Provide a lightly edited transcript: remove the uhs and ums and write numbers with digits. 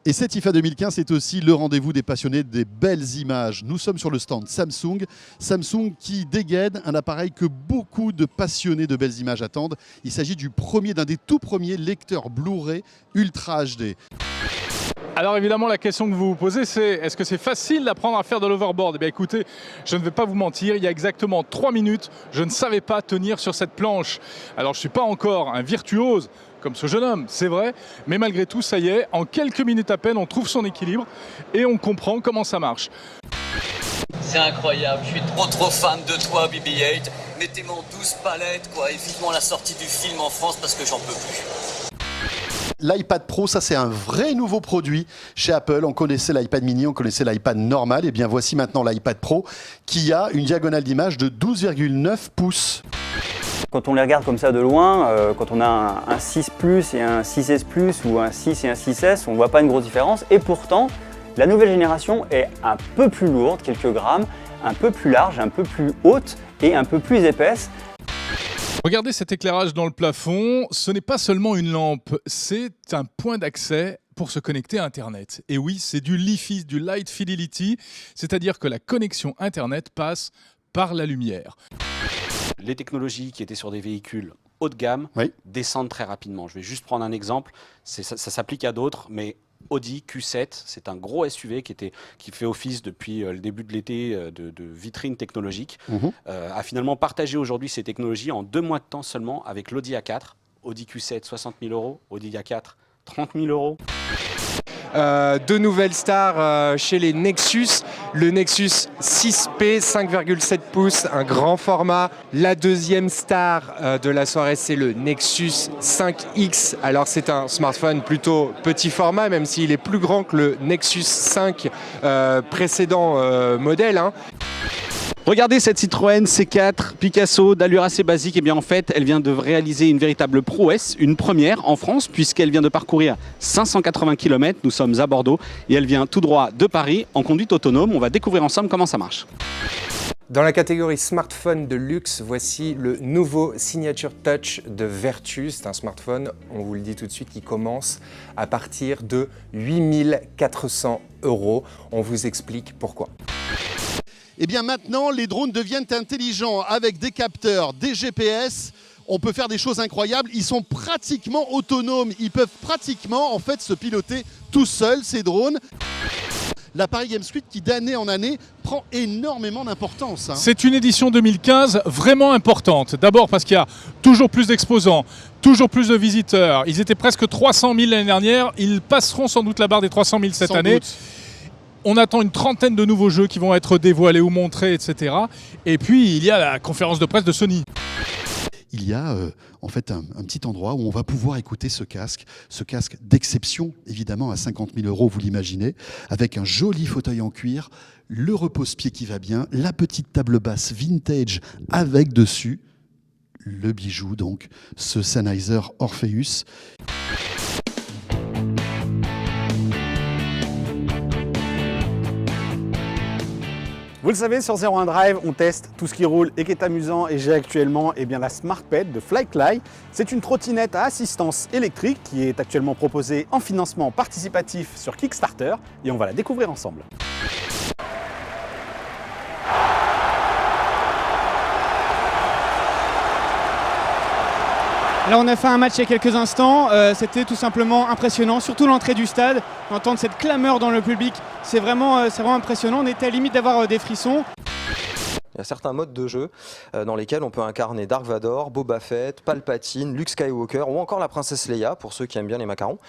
Et cette IFA 2015, c'est aussi le rendez-vous des passionnés des belles images. Nous sommes sur le stand Samsung. Samsung qui dégaine un appareil que beaucoup de passionnés de belles images attendent. Il s'agit d'un des tout premiers lecteurs Blu-ray Ultra HD. Alors évidemment, la question que vous vous posez, c'est est-ce que c'est facile d'apprendre à faire de l'overboard? Eh bien écoutez, je ne vais pas vous mentir, il y a exactement 3 minutes, je ne savais pas tenir sur cette planche. Alors je ne suis pas encore un virtuose comme ce jeune homme, c'est vrai, mais malgré tout, ça y est, en quelques minutes à peine, on trouve son équilibre et on comprend comment ça marche. C'est incroyable, je suis trop fan de toi BB-8. Mettez-moi en 12 palettes quoi, et vivement la sortie du film en France parce que j'en peux plus. L'iPad Pro, ça c'est un vrai nouveau produit chez Apple. On connaissait l'iPad mini, on connaissait l'iPad normal. Et bien voici maintenant l'iPad Pro qui a une diagonale d'image de 12,9 pouces. Quand on les regarde comme ça de loin, quand on a un 6 Plus et un 6S Plus ou un 6 et un 6S, on ne voit pas une grosse différence. Et pourtant, la nouvelle génération est un peu plus lourde, quelques grammes, un peu plus large, un peu plus haute et un peu plus épaisse. Regardez cet éclairage dans le plafond, ce n'est pas seulement une lampe, c'est un point d'accès pour se connecter à Internet. Et oui, c'est du LiFi, du Light Fidelity, c'est-à-dire que la connexion Internet passe par la lumière. Les technologies qui étaient sur des véhicules haut de gamme descendent très rapidement. Je vais juste prendre un exemple, ça s'applique à d'autres, mais Audi Q7, c'est un gros SUV qui fait office depuis le début de l'été de vitrine technologique, a finalement partagé aujourd'hui ces technologies en 2 mois de temps seulement avec l'Audi A4. Audi Q7, 60 000 €, Audi A4, 30 000 €. 2 nouvelles stars chez les Nexus, le Nexus 6P 5,7 pouces, un grand format. La deuxième star de la soirée, c'est le Nexus 5X. Alors c'est un smartphone plutôt petit format, même s'il est plus grand que le Nexus 5 précédent modèle. Regardez cette Citroën C4 Picasso d'allure assez basique. Et bien en fait, elle vient de réaliser une véritable prouesse, une première en France, puisqu'elle vient de parcourir 580 km. Nous sommes à Bordeaux et elle vient tout droit de Paris en conduite autonome. On va découvrir ensemble comment ça marche. Dans la catégorie smartphone de luxe, voici le nouveau Signature Touch de Vertu. C'est un smartphone, on vous le dit tout de suite, qui commence à partir de 8 400 €. On vous explique pourquoi. Et bien maintenant, les drones deviennent intelligents avec des capteurs, des GPS. On peut faire des choses incroyables. Ils sont pratiquement autonomes. Ils peuvent pratiquement en fait se piloter tout seuls, ces drones. L'appareil GameSuite qui d'année en année prend énormément d'importance. C'est une édition 2015 vraiment importante. D'abord parce qu'il y a toujours plus d'exposants, toujours plus de visiteurs. Ils étaient presque 300 000 l'année dernière. Ils passeront sans doute la barre des 300 000 cette année. On attend une trentaine de nouveaux jeux qui vont être dévoilés ou montrés, etc. Et puis, il y a la conférence de presse de Sony. Il y a en fait un petit endroit où on va pouvoir écouter ce casque d'exception, évidemment à 50 000 €, vous l'imaginez, avec un joli fauteuil en cuir, le repose-pied qui va bien, la petite table basse vintage avec dessus le bijou, donc ce Sennheiser Orpheus. Vous le savez, sur 01 Drive, on teste tout ce qui roule et qui est amusant. Et j'ai actuellement la SmartPed de Flycly. C'est une trottinette à assistance électrique qui est actuellement proposée en financement participatif sur Kickstarter. Et on va la découvrir ensemble. Là, on a fait un match il y a quelques instants, c'était tout simplement impressionnant, surtout l'entrée du stade, entendre cette clameur dans le public, c'est vraiment impressionnant, on était à la limite d'avoir des frissons. Il y a certains modes de jeu dans lesquels on peut incarner Dark Vador, Boba Fett, Palpatine, Luke Skywalker ou encore la princesse Leia pour ceux qui aiment bien les macarons.